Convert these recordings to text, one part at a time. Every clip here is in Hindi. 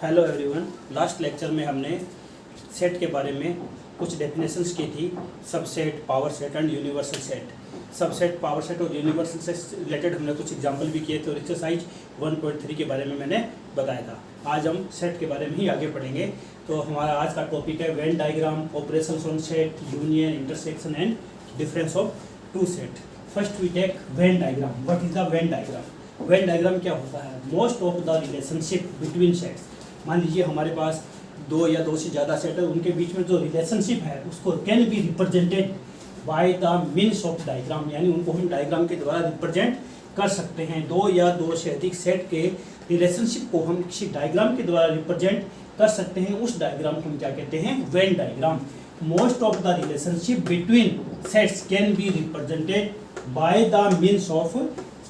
Hello everyone. लास्ट लेक्चर में हमने सेट के बारे में कुछ डेफिनेशंस की थी। Subset, power set and universal set. Subset, power set और यूनिवर्सल सेट से रिलेटेड हमने कुछ एग्जांपल भी किए थे और एक्सरसाइज 1.3 के बारे में मैंने बताया था। आज हम सेट के बारे में ही आगे पढ़ेंगे। तो हमारा आज का टॉपिक है Venn diagram, operations on set, union, intersection and difference of two set. First we take Venn diagram. What is the Venn diagram? Venn diagram क्या होता है? Most of the relationship between sets. मान लीजिए हमारे पास दो या दो से ज़्यादा सेट है, उनके बीच में जो रिलेशनशिप है उसको can be represented by the means of diagram, यानी उनको हम डायग्राम के द्वारा रिप्रेजेंट कर सकते हैं। दो या दो से अधिक सेट के रिलेशनशिप को हम किसी डायग्राम के द्वारा रिप्रेजेंट कर सकते हैं। उस डायग्राम को हम क्या कहते हैं? Venn diagram. Most of the relationship between sets can be represented by the means of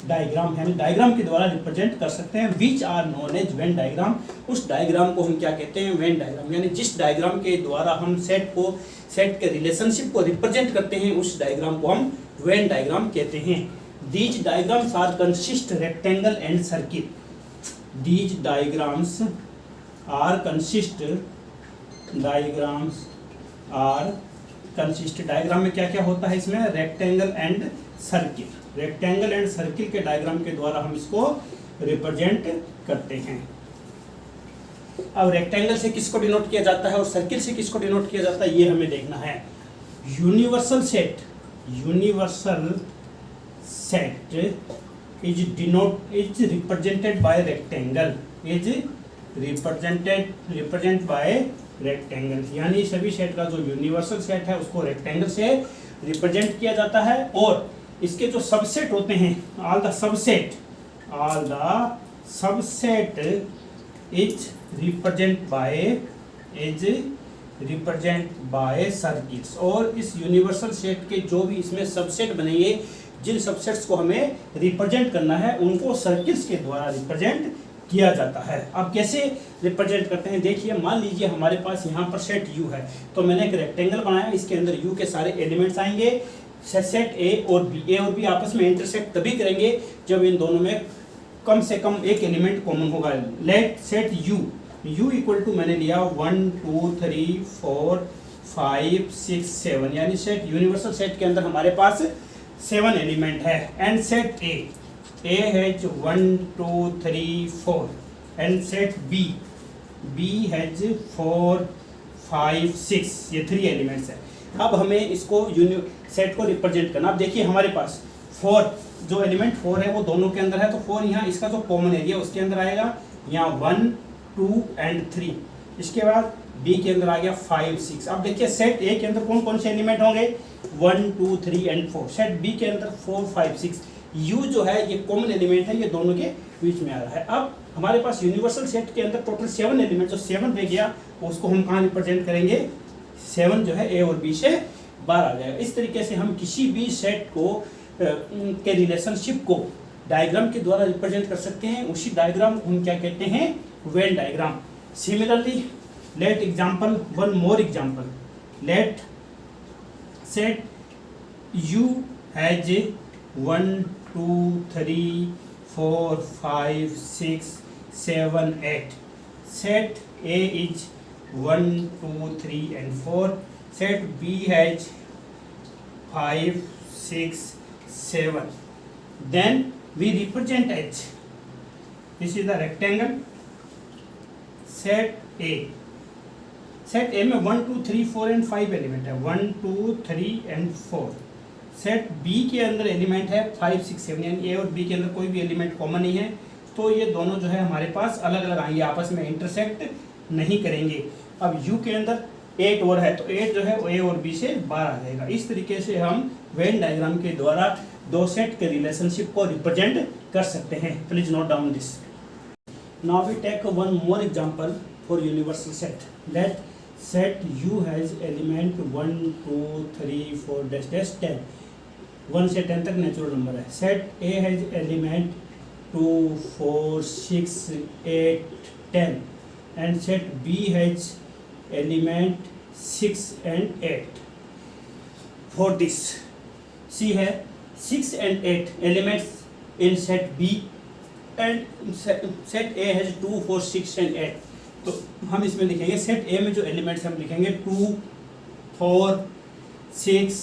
diagram, यानी डायग्राम के द्वारा रिप्रेजेंट कर सकते हैं। Which are known as Venn diagram. उस डायग्राम को हम क्या कहते हैं? Venn diagram. यानी जिस डायग्राम के द्वारा हम सेट के रिलेशनशिप को रिप्रेजेंट करते हैं उस डायग्राम को हम वेन डायग्राम कहते हैं। These diagrams are consist rectangle and circle. These diagrams are consist diagram में क्या क्या होता है? इसमें rectangle and circle. Rectangle and circle के डायग्राम के द्वारा हम इसको रिप्रेजेंट करते हैं। अब रेक्टेंगल से किसको डिनोट किया जाता है और सर्किल से किसको डिनोट किया जाता है, ये हमें देखना है। Universal set is represented by rectangle, represent by rectangle. यानी सभी सेट का जो यूनिवर्सल सेट है उसको रेक्टेंगल से रिप्रेजेंट किया जाता है। और इसके जो सबसेट होते हैं, all the subset is represent by circles. और इस यूनिवर्सल सेट के जो भी इसमें सबसेट बनेंगे, जिन सबसेट्स को हमें रिप्रेजेंट करना है उनको सर्किल्स के द्वारा रिप्रेजेंट किया जाता है। अब कैसे रिप्रेजेंट करते हैं देखिए। मान लीजिए हमारे पास यहाँ पर सेट U है, तो मैंने एक रेक्टेंगल बनाया, इसके अंदर U के सारे एलिमेंट्स आएंगे। सेट A और B आपस में इंटरसेक्ट तभी करेंगे जब इन दोनों में कम से कम एक एलिमेंट कॉमन होगा। Let set U equal to मैंने लिया 1 2 3 4 5 6 7, यानी सेट यूनिवर्सल सेट के अंदर हमारे पास 7 एलिमेंट है। And set A has 1 2 3 4 and set B has 4 5 6, ये 3 एलिमेंट्स है। अब हमें इसको सेट को रिप्रेजेंट करना। अब देखिए हमारे पास 4 जो एलिमेंट 4 है वो दोनों के अंदर है, तो 4 यहाँ इसका जो कॉमन एरिया उसके अंदर आएगा। यहाँ 1 2 एंड 3। इसके बाद B के अंदर आ गया 5 6। अब देखिए सेट A के अंदर कौन कौन से एलिमेंट होंगे? 1 2 3 एंड 4। सेट B के अंदर 4 5 6। U जो है ये कॉमन एलिमेंट है, ये दोनों के बीच में आ रहा है। अब हमारे पास यूनिवर्सल सेट के अंदर टोटल 7 एलिमेंट, जो 7 रह गया उसको हम कहाँ रिप्रेजेंट करेंगे? 7 जो है A और B से बाहर आ जाएगा। इस तरीके से हम किसी भी सेट को के रिलेशनशिप को डायग्राम के द्वारा रिप्रेजेंट कर सकते हैं। उसी डायग्राम को हम क्या कहते हैं? Venn diagram. Similarly let example, one more example. Let set U has 1 2 3 4 5 6 7 8। Set A is 1 2 3 and 4. Set B has 5 6 7. Then we represent H. This is the rectangle. Set A. Set A में 1 2 3 4 and 5 एलिमेंट है। 1 2 3 and 4. सेट B के अंदर एलिमेंट है 5 6 7, यानी A और B के अंदर कोई भी एलिमेंट कॉमन नहीं है, तो ये दोनों जो है हमारे पास अलग अलग आएंगे, आपस में इंटरसेक्ट नहीं करेंगे। अब U के अंदर 8 और है, तो 8 जो है A और B से बाहर आ जाएगा। इस तरीके से हम वेन डायग्राम के द्वारा दो सेट के रिलेशनशिप को रिप्रेजेंट कर सकते हैं। Please note down this. Now we take one more example for universal set. Let set U has element 1 2 3 4 10। 1 से 10 तक नेचुरल नंबर है। Set A has element 2 4 6 8 10 and set B has element 6 and 8. For this, see here 6 and 8 elements in set B and set A has 2 4 6 and 8. तो हम इसमें लिखेंगे सेट ए में जो एलिमेंट्स हम लिखेंगे 2, 4, 6,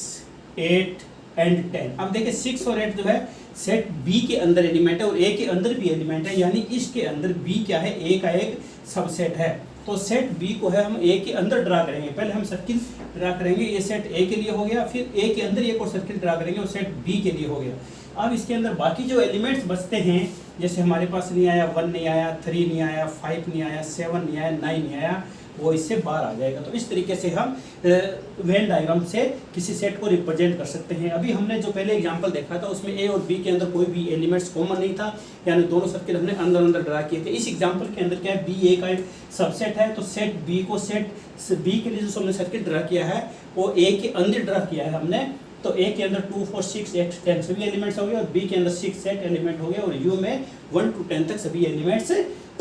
8 एंड 10। अब देखिए 6 और 8 जो है सेट बी के अंदर एलिमेंट है और ए के अंदर भी एलिमेंट है, यानी इसके अंदर बी क्या है, ए का एक सबसेट है। तो सेट बी को है हम ए के अंदर ड्रा करेंगे। पहले हम सर्किल ड्रा करेंगे, ये सेट ए के लिए हो गया, फिर ए के अंदर एक और सर्किल ड्रा करेंगे और सेट बी के लिए हो गया। अब इसके अंदर बाकी जो एलिमेंट्स बचते हैं, जैसे हमारे पास नहीं आया 1 नहीं आया, 3 नहीं आया, 5 नहीं आया, 7 नहीं आया, 9 नहीं आया, वो इससे बाहर आ जाएगा। तो इस तरीके से हम वेन डायग्राम से किसी सेट को रिप्रेजेंट कर सकते हैं। अभी हमने जो पहले एग्जांपल देखा था उसमें ए और बी के अंदर कोई भी एलिमेंट्स कॉमन नहीं था, यानी दोनों सर्किल हमने अंदर अंदर ड्रा किए थे। इस एग्जांपल के अंदर क्या है, बी ए का एक सबसेट है, तो सेट बी को सेट बी के लिए जो हमने सर्किल ड्रा किया है वो ए के अंदर ड्रा किया है हमने। तो ए के अंदर 2, 4, 6, 8, 10 सभी एलिमेंट्स हो गए और बी के अंदर 6 सेट एलिमेंट हो गए और यू में 1 to 10 तक सभी एलिमेंट्स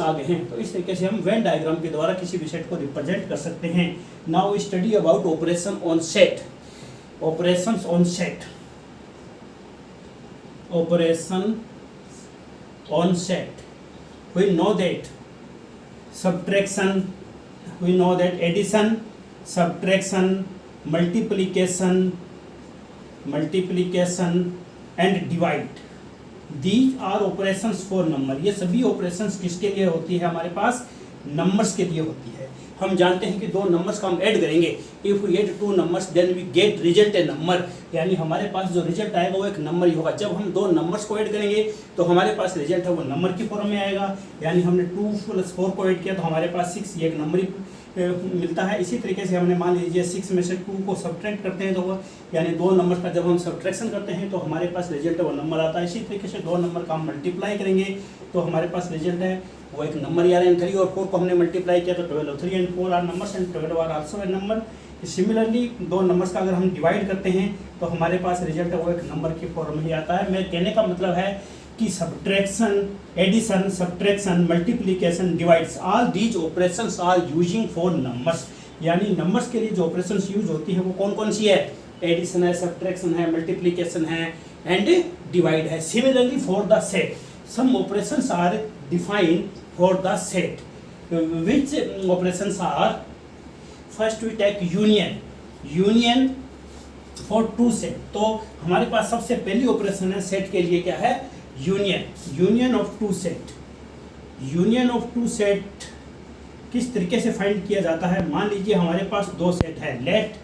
आ गए हैं। तो इस तरीके से हम वेन डायग्राम के द्वारा किसी भी सेट को रिप्रेजेंट कर सकते हैं। Now we study about operation on set. Operations on set, operation on set, we know that subtraction, we know that addition, subtraction, multiplication and divide, these are operations for number। ये सभी operations किसके लिए होती है, हमारे पास numbers के लिए होती है। हम जानते हैं कि दो नंबर्स का हम ऐड करेंगे, if we add 2 numbers then we get result a number, यानी हमारे पास जो रिजल्ट आएगा वो एक नंबर ही होगा। जब हम दो नंबर्स को ऐड करेंगे तो हमारे पास रिजल्ट है वो नंबर की फॉर्म में आएगा, यानी हमने 2 + 4 को ऐड किया तो हमारे पास 6 ये एक नंबर ही मिलता है। इसी तरीके से हमने मान लीजिए 6 में से 2 को सब्ट्रैक्ट करते हैं तो वो यानी दो नंबर का जब हम सब्ट्रैक्शन करते हैं तो हमारे पास रिजल्ट है वो नंबर आता है। इसी तरीके से दो नंबर का हम मल्टीप्लाई करेंगे तो हमारे पास रिजल्ट है वो एक नंबर यार। 3 और 4 को हमने मल्टीप्लाई किया तो 12, 3 and 4 are numbers and 12 are also a number. Similarly दो नंबर्स का अगर हम डिवाइड करते हैं तो हमारे पास रिजल्ट है वो एक नंबर की फॉर्म में ही आता है। मेरे कहने का मतलब है कि subtraction, addition, subtraction, multiplication, divides, all these operations are using for numbers, यानी नंबर्स के लिए जो ऑपरेशंस यूज होती है वो कौन कौन सी है, एडिशन है, सब्ट्रैक्शन है, मल्टीप्लिकेशन है एंड डिवाइड है। Similarly for the set some operations are defined for the set, which operations are, first we take union for two set। तो हमारे पास सबसे पहली ऑपरेशन है सेट के लिए क्या है, union of two set. Union of two set किस तरीके से फाइंड किया जाता है, मान लीजिए हमारे पास दो सेट है, let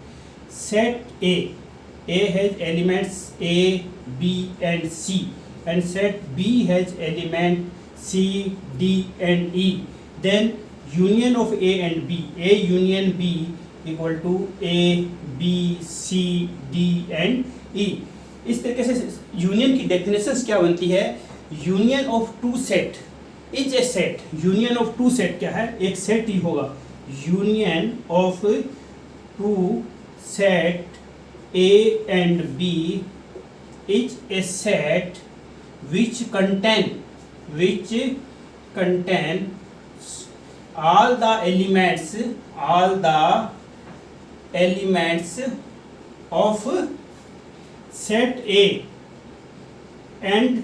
set A has elements A, B and C and set B has element C, D and E, then union of A and B, A union B equal to A, B, C, D and E। इस तरीके से यूनियन की डेफिनेशंस क्या बनती है, union of two set is a set. Union of two set क्या है, एक सेट ही होगा। Union of two set A and B is a set which contain all the elements of set A and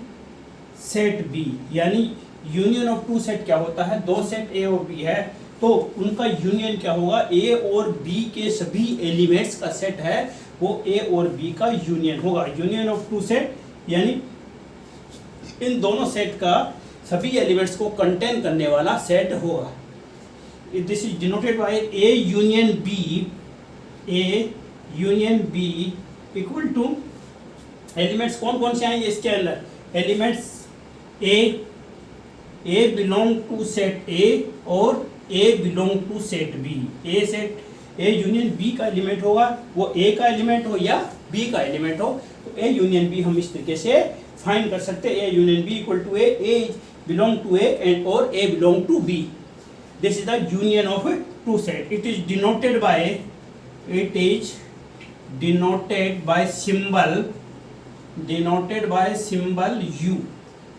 set B। यानी यूनियन ऑफ टू सेट क्या होता है, दो सेट A और B है तो उनका यूनियन क्या होगा, A और B के सभी एलिमेंट्स का सेट है वो A और B का यूनियन होगा। यूनियन ऑफ टू सेट यानी इन दोनों सेट का सभी एलिमेंट्स को कंटेन करने वाला सेट होगा। This is denoted by A union B equal to, elements कौन कौन से आएंगे इसके अंदर, elements A belong to set A और A belong to set B। A union B का एलिमेंट होगा, वो A का एलिमेंट हो या B का एलिमेंट हो, तो A यूनियन B हम इस तरीके से फाइंड कर सकते हैं। A union B equal to A belong to A and और A belong to B। This is the union of two set. It is denoted by symbol U,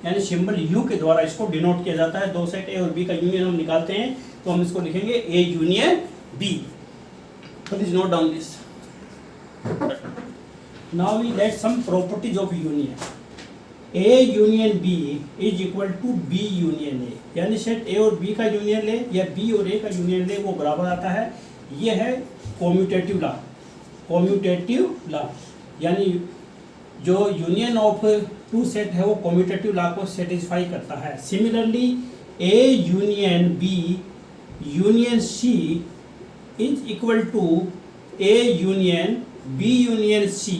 यानी सिंबल U के द्वारा इसको डिनोट किया जाता है। दो सेट A और B का यूनियन हम निकालते हैं तो हम इसको लिखेंगे A union B। Please note down this. Now we let some properties of union. A union B is equal to B union A, यानी सेट ए और बी का यूनियन ले या बी और ए का यूनियन ले वो बराबर आता है। ये है कॉम्यूटेटिव लॉ। कॉम्यूटेटिव लॉ यानी जो यूनियन ऑफ टू सेट है वो कॉम्यूटेटिव लॉ को सेटिस्फाई करता है। Similarly A union B union C is equal to A union B union C,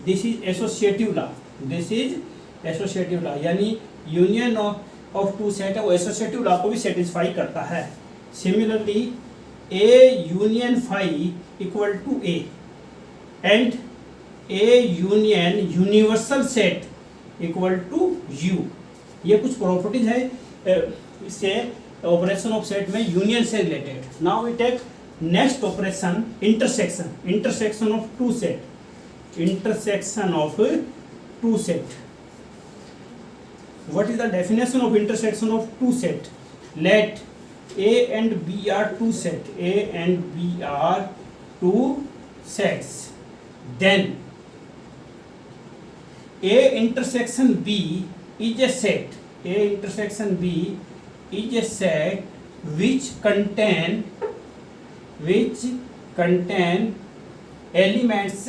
this is associative law. This is associative law यानी यूनियन ऑफ टू सेट है वो एसोसिएटिव लॉ को भी सेटिस्फाई करता है। Similarly A union phi equal to A and A union universal set equal to U, ये कुछ प्रॉपर्टीज है इससे ऑपरेशन ऑफ सेट में यूनियन से related. Now we take next operation intersection, intersection of two set, intersection of two set. What is the definition of intersection of two set? Let A and B are two set. A and B are two sets. Then A intersection B is a set. A intersection B is a set which contain elements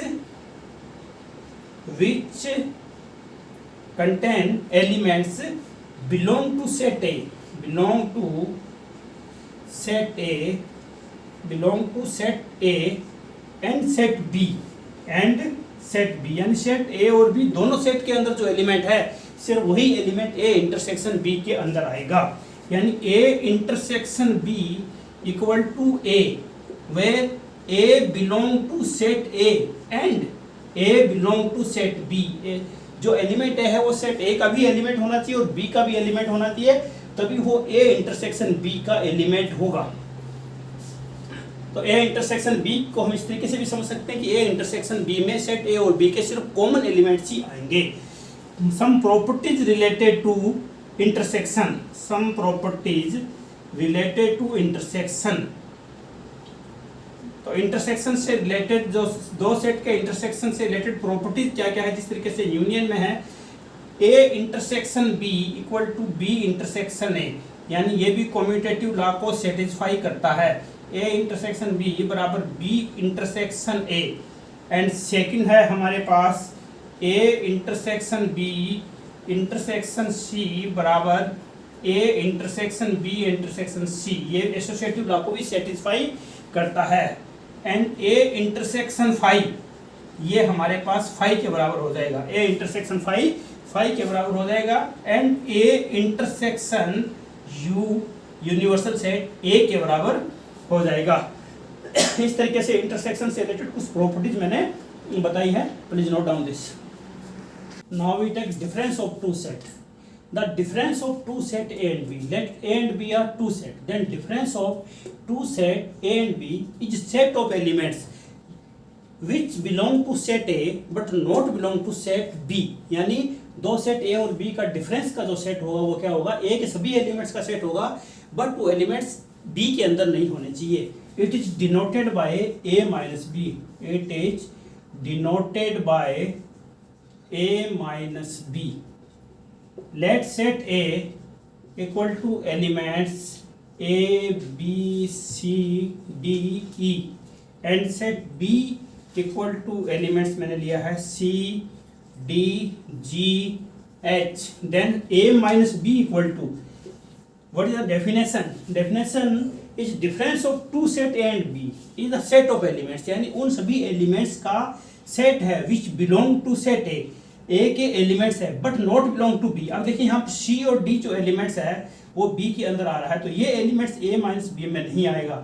which contain elements belong to set A, belong to set A, belong to set A and set B, and set B यानी सेट A और B दोनों सेट के अंदर जो एलिमेंट है सिर्फ वही एलिमेंट A इंटरसेक्शन B के अंदर आएगा। यानी A intersection B equal to A where A belong to set A and A belong to set B। जो एलिमेंट है वो सेट ए का भी एलिमेंट होना चाहिए और बी का भी एलिमेंट होना चाहिए, तभी वो ए इंटरसेक्शन बी का एलिमेंट होगा। तो ए इंटरसेक्शन बी को हम इस तरीके से भी समझ सकते हैं कि ए इंटरसेक्शन बी में सेट ए और बी के सिर्फ कॉमन एलिमेंट्स ही आएंगे। Some properties related to intersection, some properties related to intersection. तो इंटरसेक्शन से रिलेटेड जो दो सेट के इंटरसेक्शन से रिलेटेड प्रॉपर्टीज क्या क्या है, जिस तरीके से यूनियन में है A intersection B equal to B intersection A, यानी ये भी कम्यूटेटिव लॉ को सेटिस्फाई करता है। ए इंटरसेक्शन बी बराबर B intersection A. And second है हमारे पास A intersection B intersection C बराबर A intersection B intersection C, ये एसोसिएटिव लॉ को भी सेटिस्फाई करता है। एंड ए इंटरसेक्शन फाइव, ये हमारे पास फाइव के बराबर हो जाएगा। ए इंटरसेक्शन फाइव के बराबर हो जाएगा। And A intersection you universal set ए के बराबर हो जाएगा। इस तरीके से इंटरसेक्शन से रिलेटेड कुछ प्रॉपर्टीज मैंने बताई है, please note down this. Now we take difference of two set. The difference of two set A and B, let A and B are two set, then difference of two set A and B is set of elements which belong to set A but not belong to set B। यानी दो सेट A और B का डिफरेंस का जो सेट होगा वो क्या होगा, A के सभी एलिमेंट्स का सेट होगा बट वो एलिमेंट्स B के अंदर नहीं होने चाहिए। It is denoted by A minus B, it is denoted by A minus B। Let set A equal to elements A, B, C, D, E and set B equal to elements मैंने लिया है C, D, G, H, then A minus B equal to, what is the definition? Definition is difference of two set A and B is the set of elements, यानी उन सभी एलिमेंट्स का सेट है which belong to set A, ए के एलिमेंट्स है but not belong to B. अब देखिए यहाँ पर सी और डी जो एलिमेंट्स है वो बी के अंदर आ रहा है, तो ये एलिमेंट्स ए माइनस बी में नहीं आएगा,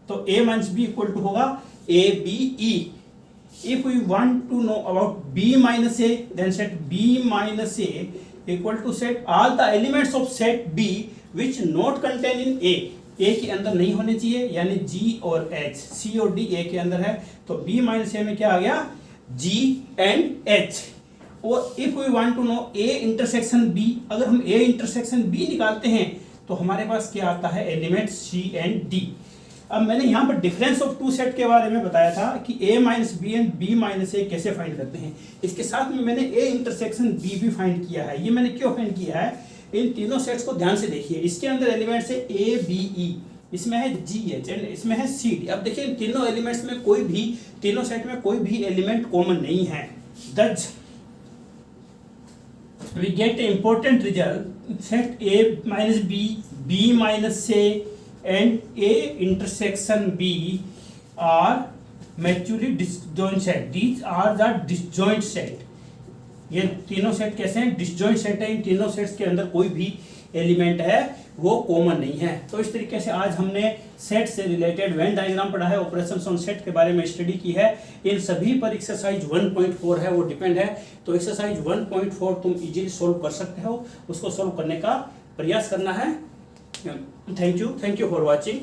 तो A minus B equal to होगा A B E. If we want to know about B minus A then set B minus A equal to set all the elements of set B which not contain in A के अंदर नहीं होने चाहिए, यानी जी और एच। सी और डी ए के अंदर है, तो बी माइनस ए में क्या आ गया, जी एंड एच। और if we want to know A intersection B, अगर हम ए इंटरसेक्शन बी निकालते हैं तो हमारे पास क्या आता है, एलिमेंट सी एंड डी। अब मैंने यहाँ पर डिफरेंस ऑफ टू सेट के बारे में बताया था कि a minus B and b minus A कैसे फाइंड करते हैं। इसके साथ में मैंने a इंटरसेक्शन b भी फाइंड किया है। ये मैंने क्यों फाइंड किया है, इन तीनों सेट्स को ध्यान से देखिए। इसके अंदर एलिमेंट्स है a b e, इसमें है g h एंड इसमें है c d। अब देखिए इन तीनों एलिमेंट्स में कोई भी, तीनों सेट में कोई भी एलिमेंट कॉमन नहीं है। Thus we get an important result, set a minus b, b minus a and a intersection b are mutually disjoint set. These are the disjoint set. ये तीनों सेट कैसे हैं, डिसजॉइंट सेट है। इन तीनों सेट्स के अंदर कोई भी एलिमेंट है वो कॉमन नहीं है। तो इस तरीके से आज हमने सेट से रिलेटेड वेन डायग्राम पढ़ा है, ऑपरेशंस ऑन सेट के बारे में स्टडी की है। इन सभी पर एक्सरसाइज 1.4 है वो डिपेंड है। तो एक्सरसाइज 1.4 तुम इजीली सोल्व कर सकते हो, उसको सोल्व करने का प्रयास करना है। Thank you for watching.